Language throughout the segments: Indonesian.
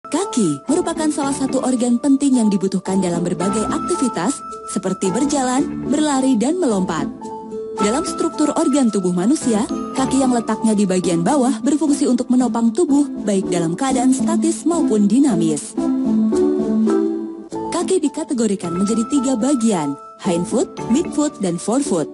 Kaki merupakan salah satu organ penting yang dibutuhkan dalam berbagai aktivitas seperti berjalan, berlari, dan melompat. Dalam struktur organ tubuh manusia, kaki yang letaknya di bagian bawah berfungsi untuk menopang tubuh baik dalam keadaan statis maupun dinamis. Kaki dikategorikan menjadi 3 bagian, hindfoot, midfoot, dan forefoot.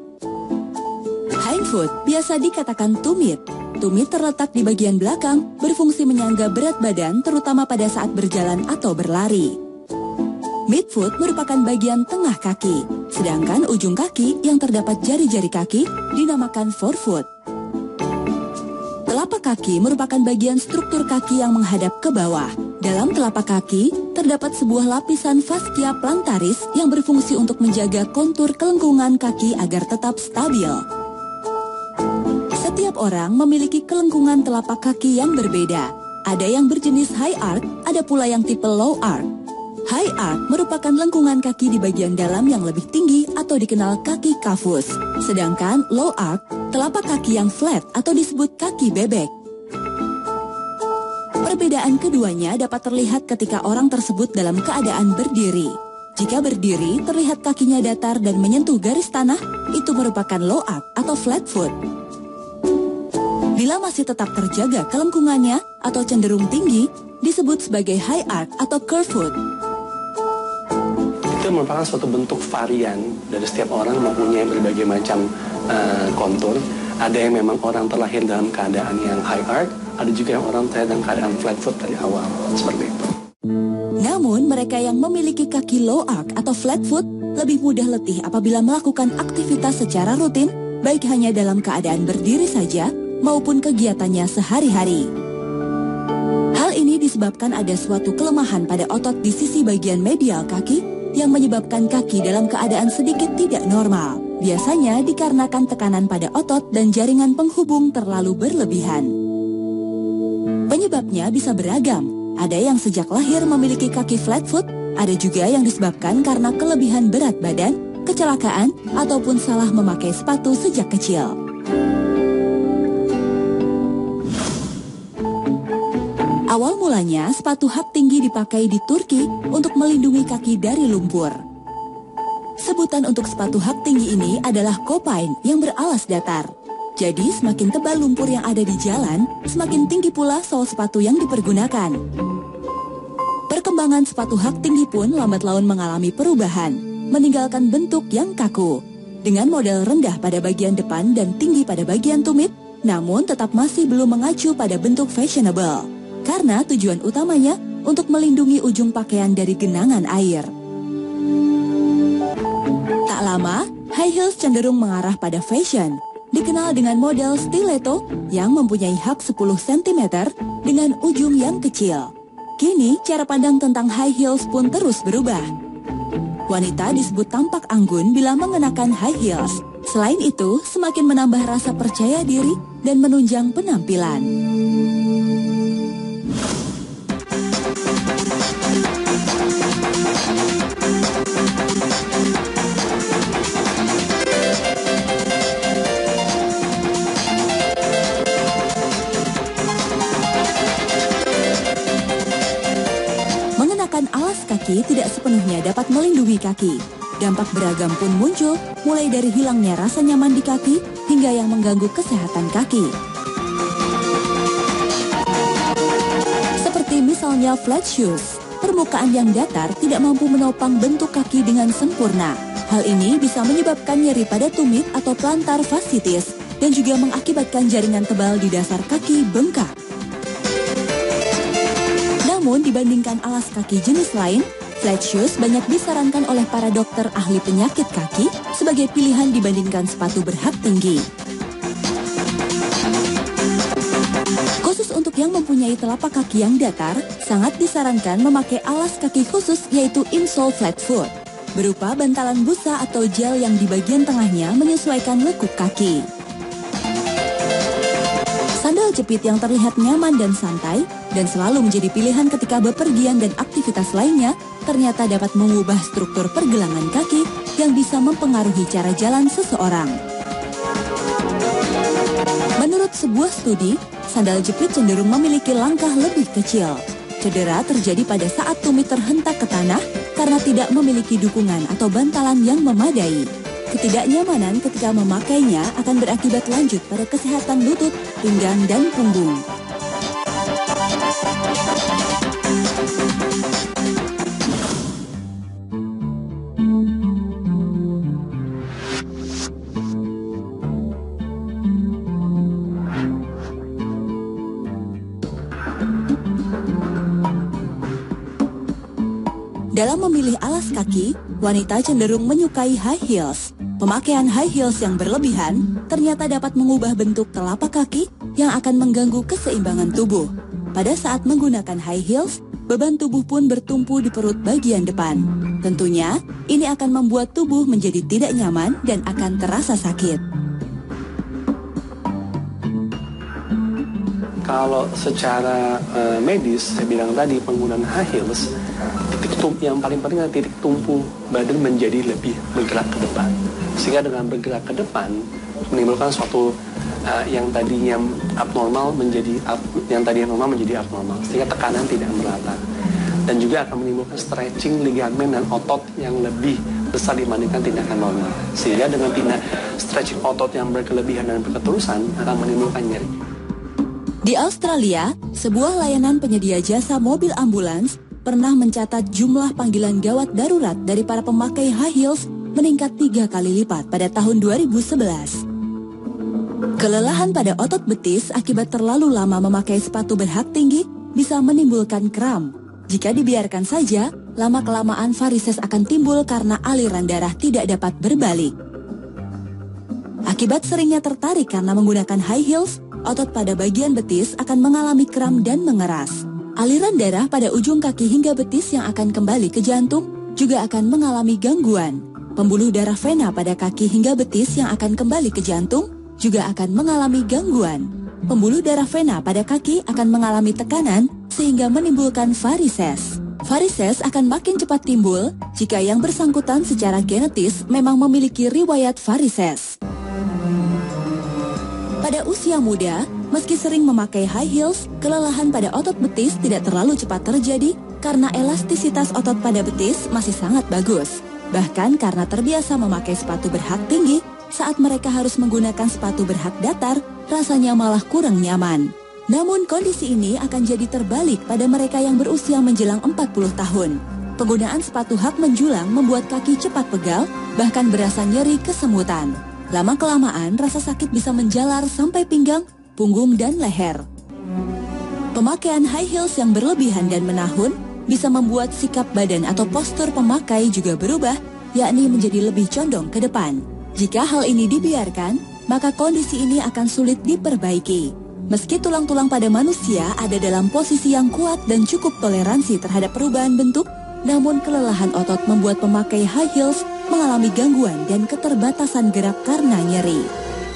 Hindfoot biasa dikatakan tumit. Tumit terletak di bagian belakang, berfungsi menyangga berat badan terutama pada saat berjalan atau berlari. Midfoot merupakan bagian tengah kaki, sedangkan ujung kaki yang terdapat jari-jari kaki dinamakan forefoot. Telapak kaki merupakan bagian struktur kaki yang menghadap ke bawah. Dalam telapak kaki, terdapat sebuah lapisan fascia plantaris yang berfungsi untuk menjaga kontur kelengkungan kaki agar tetap stabil. Setiap orang memiliki kelengkungan telapak kaki yang berbeda. Ada yang berjenis high arch, ada pula yang tipe low arch. High arch merupakan lengkungan kaki di bagian dalam yang lebih tinggi atau dikenal kaki kafus. Sedangkan low arch, telapak kaki yang flat atau disebut kaki bebek. Perbedaan keduanya dapat terlihat ketika orang tersebut dalam keadaan berdiri. Jika berdiri, terlihat kakinya datar dan menyentuh garis tanah, itu merupakan low arch atau flat foot. Bila masih tetap terjaga kelengkungannya atau cenderung tinggi, disebut sebagai high arch atau curve foot. Itu merupakan suatu bentuk varian dari setiap orang mempunyai berbagai macam kontur. Ada yang memang orang terlahir dalam keadaan yang high arch, ada juga yang orang terlahir dalam keadaan flat foot dari awal, seperti itu. Namun mereka yang memiliki kaki low arch atau flat foot lebih mudah letih apabila melakukan aktivitas secara rutin, baik hanya dalam keadaan berdiri saja, maupun kegiatannya sehari-hari. Hal ini disebabkan ada suatu kelemahan pada otot di sisi bagian medial kaki yang menyebabkan kaki dalam keadaan sedikit tidak normal. Biasanya dikarenakan tekanan pada otot dan jaringan penghubung terlalu berlebihan. Penyebabnya bisa beragam. Ada yang sejak lahir memiliki kaki flat foot, ada juga yang disebabkan karena kelebihan berat badan, kecelakaan, ataupun salah memakai sepatu sejak kecil. Awal mulanya, sepatu hak tinggi dipakai di Turki untuk melindungi kaki dari lumpur. Sebutan untuk sepatu hak tinggi ini adalah kopain yang beralas datar. Jadi, semakin tebal lumpur yang ada di jalan, semakin tinggi pula sol sepatu yang dipergunakan. Perkembangan sepatu hak tinggi pun lambat laun mengalami perubahan, meninggalkan bentuk yang kaku. Dengan model rendah pada bagian depan dan tinggi pada bagian tumit, namun tetap masih belum mengacu pada bentuk fashionable. Karena tujuan utamanya untuk melindungi ujung pakaian dari genangan air. Tak lama, high heels cenderung mengarah pada fashion. Dikenal dengan model stiletto yang mempunyai hak 10 cm dengan ujung yang kecil. Kini, cara pandang tentang high heels pun terus berubah. Wanita disebut tampak anggun bila mengenakan high heels. Selain itu, semakin menambah rasa percaya diri dan menunjang penampilan. Mengenakan alas kaki tidak sepenuhnya dapat melindungi kaki. Dampak beragam pun muncul, mulai dari hilangnya rasa nyaman di kaki hingga yang mengganggu kesehatan kaki. Seperti misalnya flat shoes, permukaan yang datar tidak mampu menopang bentuk kaki dengan sempurna. Hal ini bisa menyebabkan nyeri pada tumit atau plantar fasciitis dan juga mengakibatkan jaringan tebal di dasar kaki bengkak. Namun dibandingkan alas kaki jenis lain, flat shoes banyak disarankan oleh para dokter ahli penyakit kaki sebagai pilihan dibandingkan sepatu berhak tinggi. Khusus untuk yang mempunyai telapak kaki yang datar, sangat disarankan memakai alas kaki khusus yaitu insole flat foot, berupa bantalan busa atau gel yang di bagian tengahnya menyesuaikan lekuk kaki. Sandal jepit yang terlihat nyaman dan santai dan selalu menjadi pilihan ketika bepergian dan aktivitas lainnya ternyata dapat mengubah struktur pergelangan kaki yang bisa mempengaruhi cara jalan seseorang. Menurut sebuah studi, sandal jepit cenderung memiliki langkah lebih kecil. Cedera terjadi pada saat tumit terhentak ke tanah karena tidak memiliki dukungan atau bantalan yang memadai. Ketidaknyamanan ketika memakainya akan berakibat lanjut pada kesehatan lutut, pinggang, dan punggung. Dalam memilih alas kaki, wanita cenderung menyukai high heels. Pemakaian high heels yang berlebihan ternyata dapat mengubah bentuk telapak kaki yang akan mengganggu keseimbangan tubuh. Pada saat menggunakan high heels, beban tubuh pun bertumpu di perut bagian depan. Tentunya, ini akan membuat tubuh menjadi tidak nyaman dan akan terasa sakit. Kalau secara medis, saya bilang tadi penggunaan high heels, yang paling penting adalah titik tumpu badan menjadi lebih bergerak ke depan. Sehingga dengan bergerak ke depan menimbulkan suatu yang tadinya abnormal menjadi abnormal, sehingga tekanan tidak merata. Dan juga akan menimbulkan stretching ligamen dan otot yang lebih besar dibandingkan tindakan normal. Sehingga dengan stretching otot yang berkelebihan dan berketerusan akan menimbulkan nyeri. Di Australia, sebuah layanan penyedia jasa mobil ambulans pernah mencatat jumlah panggilan gawat darurat dari para pemakai high heels meningkat 3 kali lipat pada tahun 2011. Kelelahan pada otot betis akibat terlalu lama memakai sepatu berhak tinggi bisa menimbulkan kram. Jika dibiarkan saja, lama-kelamaan varises akan timbul karena aliran darah tidak dapat berbalik. Akibat seringnya tertarik karena menggunakan high heels, otot pada bagian betis akan mengalami kram dan mengeras. Aliran darah pada ujung kaki hingga betis yang akan kembali ke jantung juga akan mengalami gangguan. Pembuluh darah vena pada kaki hingga betis yang akan kembali ke jantung juga akan mengalami gangguan. Pembuluh darah vena pada kaki akan mengalami tekanan sehingga menimbulkan varises. Varises akan makin cepat timbul jika yang bersangkutan secara genetis memang memiliki riwayat varises. Pada usia muda, meski sering memakai high heels, kelelahan pada otot betis tidak terlalu cepat terjadi karena elastisitas otot pada betis masih sangat bagus. Bahkan karena terbiasa memakai sepatu berhak tinggi, saat mereka harus menggunakan sepatu berhak datar, rasanya malah kurang nyaman. Namun kondisi ini akan jadi terbalik pada mereka yang berusia menjelang 40 tahun. Penggunaan sepatu hak menjulang membuat kaki cepat pegal, bahkan berasa nyeri kesemutan. Lama-kelamaan, rasa sakit bisa menjalar sampai pinggang, punggung, dan leher. Pemakaian high heels yang berlebihan dan menahun bisa membuat sikap badan atau postur pemakai juga berubah, yakni menjadi lebih condong ke depan. Jika hal ini dibiarkan, maka kondisi ini akan sulit diperbaiki. Meski tulang-tulang pada manusia ada dalam posisi yang kuat dan cukup toleransi terhadap perubahan bentuk, namun kelelahan otot membuat pemakai high heels mengalami gangguan dan keterbatasan gerak karena nyeri.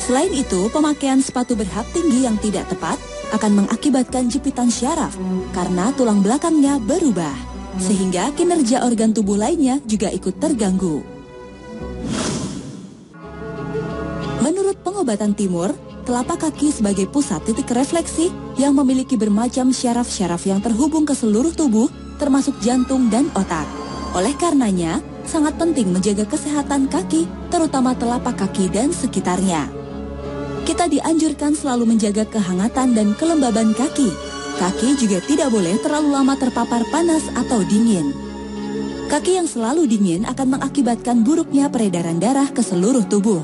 Selain itu, pemakaian sepatu berhak tinggi yang tidak tepat akan mengakibatkan jepitan syaraf karena tulang belakangnya berubah, sehingga kinerja organ tubuh lainnya juga ikut terganggu. Menurut pengobatan timur, telapak kaki sebagai pusat titik refleksi yang memiliki bermacam syaraf-syaraf yang terhubung ke seluruh tubuh, termasuk jantung dan otak. Oleh karenanya, sangat penting menjaga kesehatan kaki, terutama telapak kaki dan sekitarnya. Kita dianjurkan selalu menjaga kehangatan dan kelembaban kaki. Kaki juga tidak boleh terlalu lama terpapar panas atau dingin. Kaki yang selalu dingin akan mengakibatkan buruknya peredaran darah ke seluruh tubuh.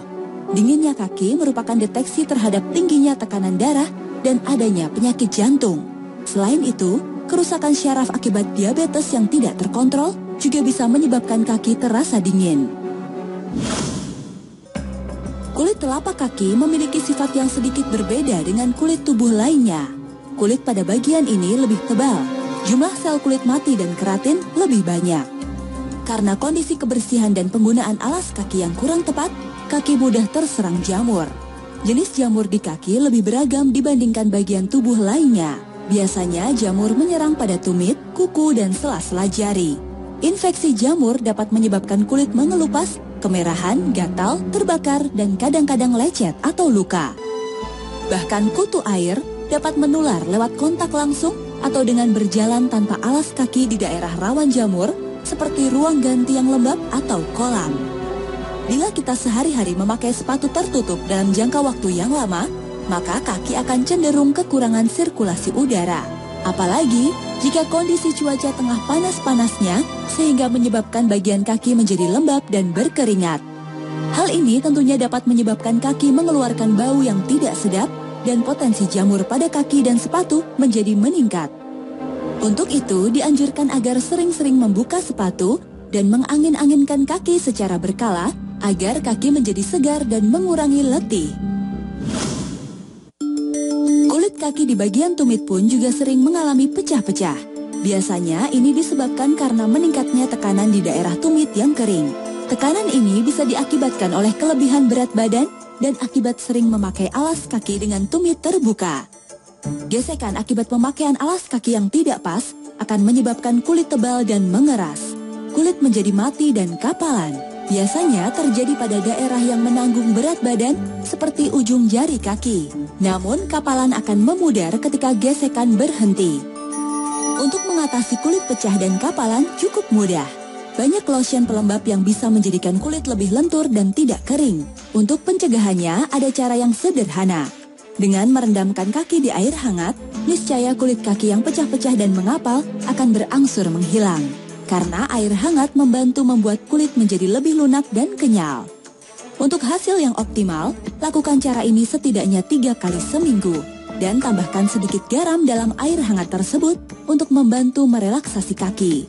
Dinginnya kaki merupakan deteksi terhadap tingginya tekanan darah dan adanya penyakit jantung. Selain itu, kerusakan syaraf akibat diabetes yang tidak terkontrol juga bisa menyebabkan kaki terasa dingin. Kulit telapak kaki memiliki sifat yang sedikit berbeda dengan kulit tubuh lainnya. Kulit pada bagian ini lebih tebal, jumlah sel kulit mati dan keratin lebih banyak. Karena kondisi kebersihan dan penggunaan alas kaki yang kurang tepat, kaki mudah terserang jamur. Jenis jamur di kaki lebih beragam dibandingkan bagian tubuh lainnya. Biasanya jamur menyerang pada tumit, kuku, dan sela-sela jari. Infeksi jamur dapat menyebabkan kulit mengelupas, kemerahan, gatal, terbakar, dan kadang-kadang lecet atau luka. Bahkan kutu air dapat menular lewat kontak langsung atau dengan berjalan tanpa alas kaki di daerah rawan jamur, seperti ruang ganti yang lembab atau kolam. Bila kita sehari-hari memakai sepatu tertutup dalam jangka waktu yang lama, maka kaki akan cenderung kekurangan sirkulasi udara. Apalagi jika kondisi cuaca tengah panas-panasnya sehingga menyebabkan bagian kaki menjadi lembab dan berkeringat. Hal ini tentunya dapat menyebabkan kaki mengeluarkan bau yang tidak sedap dan potensi jamur pada kaki dan sepatu menjadi meningkat. Untuk itu, dianjurkan agar sering-sering membuka sepatu dan mengangin-anginkan kaki secara berkala agar kaki menjadi segar dan mengurangi letih. Kulit kaki di bagian tumit pun juga sering mengalami pecah-pecah. Biasanya ini disebabkan karena meningkatnya tekanan di daerah tumit yang kering. Tekanan ini bisa diakibatkan oleh kelebihan berat badan dan akibat sering memakai alas kaki dengan tumit terbuka. Gesekan akibat pemakaian alas kaki yang tidak pas akan menyebabkan kulit tebal dan mengeras. Kulit menjadi mati dan kapalan. Biasanya terjadi pada daerah yang menanggung berat badan seperti ujung jari kaki. Namun kapalan akan memudar ketika gesekan berhenti. Untuk mengatasi kulit pecah dan kapalan cukup mudah. Banyak lotion pelembab yang bisa menjadikan kulit lebih lentur dan tidak kering. Untuk pencegahannya ada cara yang sederhana. Dengan merendamkan kaki di air hangat, niscaya kulit kaki yang pecah-pecah dan mengapal akan berangsur menghilang. Karena air hangat membantu membuat kulit menjadi lebih lunak dan kenyal. Untuk hasil yang optimal, lakukan cara ini setidaknya 3 kali seminggu. Dan tambahkan sedikit garam dalam air hangat tersebut untuk membantu merelaksasi kaki.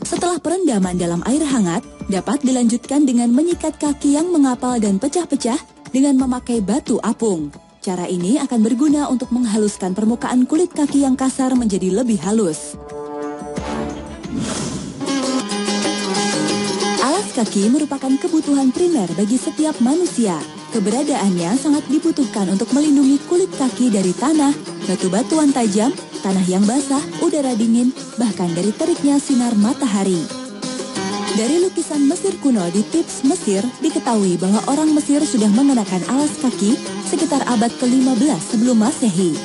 Setelah perendaman dalam air hangat, dapat dilanjutkan dengan menyikat kaki yang mengapal dan pecah-pecah dengan memakai batu apung. Cara ini akan berguna untuk menghaluskan permukaan kulit kaki yang kasar menjadi lebih halus. Alas kaki merupakan kebutuhan primer bagi setiap manusia. Keberadaannya sangat dibutuhkan untuk melindungi kulit kaki dari tanah, batu-batuan tajam, tanah yang basah, udara dingin, bahkan dari teriknya sinar matahari. Dari lukisan Mesir kuno di Tips Mesir, diketahui bahwa orang Mesir sudah mengenakan alas kaki sekitar abad ke-15 sebelum Masehi.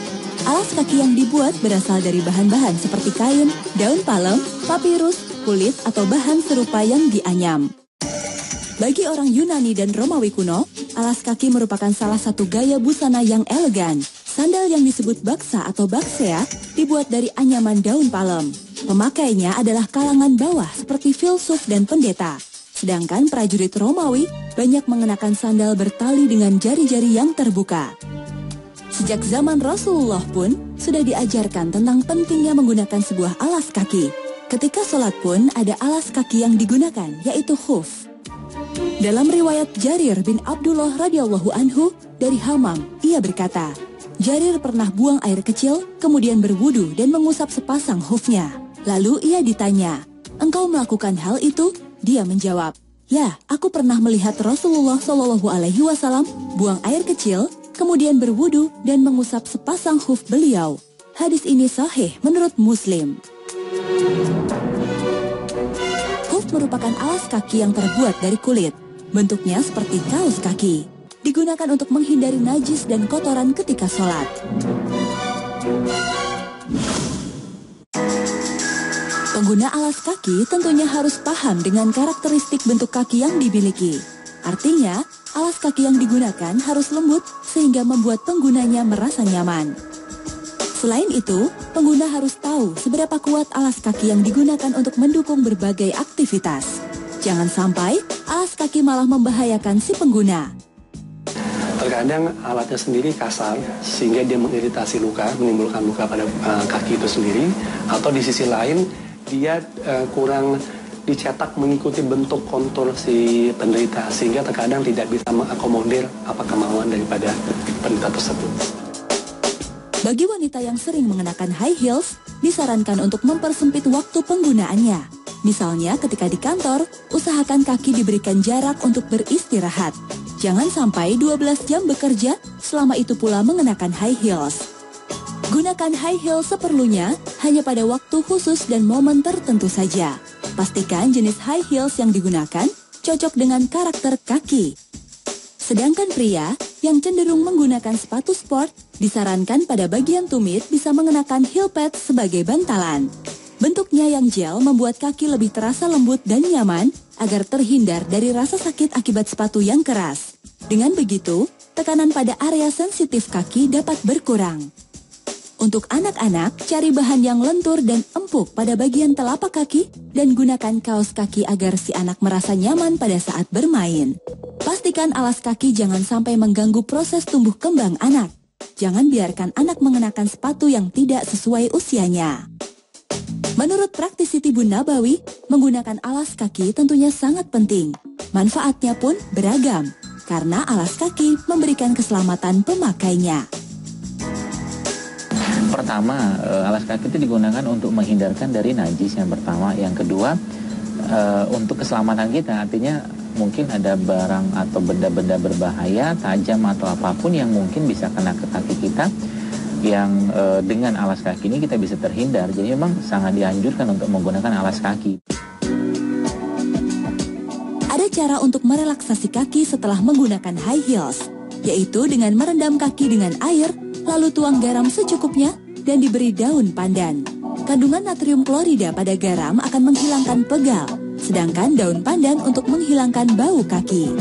Alas kaki yang dibuat berasal dari bahan-bahan seperti kain, daun palem, papirus, kulit, atau bahan serupa yang dianyam. Bagi orang Yunani dan Romawi kuno, alas kaki merupakan salah satu gaya busana yang elegan. Sandal yang disebut baksa atau baksea dibuat dari anyaman daun palem. Pemakainya adalah kalangan bawah seperti filsuf dan pendeta. Sedangkan prajurit Romawi banyak mengenakan sandal bertali dengan jari-jari yang terbuka. Sejak zaman Rasulullah pun sudah diajarkan tentang pentingnya menggunakan sebuah alas kaki. Ketika sholat pun ada alas kaki yang digunakan, yaitu khuf. Dalam riwayat Jarir bin Abdullah radhiyallahu anhu dari Hamam, ia berkata, Jarir pernah buang air kecil, kemudian berwudu dan mengusap sepasang khufnya. Lalu ia ditanya, engkau melakukan hal itu? Dia menjawab, ya, aku pernah melihat Rasulullah SAW buang air kecil, kemudian berwudu dan mengusap sepasang khuf beliau. Hadis ini sahih menurut Muslim. Khuf merupakan alas kaki yang terbuat dari kulit. Bentuknya seperti kaos kaki. Digunakan untuk menghindari najis dan kotoran ketika sholat. Pengguna alas kaki tentunya harus paham dengan karakteristik bentuk kaki yang dimiliki. Artinya, alas kaki yang digunakan harus lembut sehingga membuat penggunanya merasa nyaman. Selain itu, pengguna harus tahu seberapa kuat alas kaki yang digunakan untuk mendukung berbagai aktivitas. Jangan sampai alas kaki malah membahayakan si pengguna. Terkadang alatnya sendiri kasar sehingga dia mengiritasi luka, menimbulkan luka pada kaki itu sendiri. Atau di sisi lain dia kurang dicetak mengikuti bentuk kontur si penderita sehingga terkadang tidak bisa mengakomodir apa kemauan daripada penderita tersebut. Bagi wanita yang sering mengenakan high heels, disarankan untuk mempersempit waktu penggunaannya. Misalnya ketika di kantor, usahakan kaki diberikan jarak untuk beristirahat. Jangan sampai 12 jam bekerja, selama itu pula mengenakan high heels. Gunakan high heels seperlunya hanya pada waktu khusus dan momen tertentu saja. Pastikan jenis high heels yang digunakan cocok dengan karakter kaki. Sedangkan pria yang cenderung menggunakan sepatu sport Disarankan pada bagian tumit bisa mengenakan heel pad sebagai bantalan. Bentuknya yang gel membuat kaki lebih terasa lembut dan nyaman agar terhindar dari rasa sakit akibat sepatu yang keras. Dengan begitu, tekanan pada area sensitif kaki dapat berkurang. Untuk anak-anak, cari bahan yang lentur dan empuk pada bagian telapak kaki dan gunakan kaos kaki agar si anak merasa nyaman pada saat bermain. Pastikan alas kaki jangan sampai mengganggu proses tumbuh kembang anak. Jangan biarkan anak mengenakan sepatu yang tidak sesuai usianya. Menurut praktisi Tibun Nabawi, menggunakan alas kaki tentunya sangat penting. Manfaatnya pun beragam, karena alas kaki memberikan keselamatan pemakainya. Pertama, alas kaki itu digunakan untuk menghindarkan dari najis yang pertama. Yang kedua, untuk keselamatan kita, artinya mungkin ada barang atau benda-benda berbahaya, tajam atau apapun yang mungkin bisa kena ke kaki kita, yang dengan alas kaki ini kita bisa terhindar. Jadi memang sangat dianjurkan untuk menggunakan alas kaki. Ada cara untuk merelaksasi kaki setelah menggunakan high heels, yaitu dengan merendam kaki dengan air, lalu tuang garam secukupnya, dan diberi daun pandan. Kandungan natrium klorida pada garam akan menghilangkan pegal, sedangkan daun pandan untuk menghilangkan bau kaki.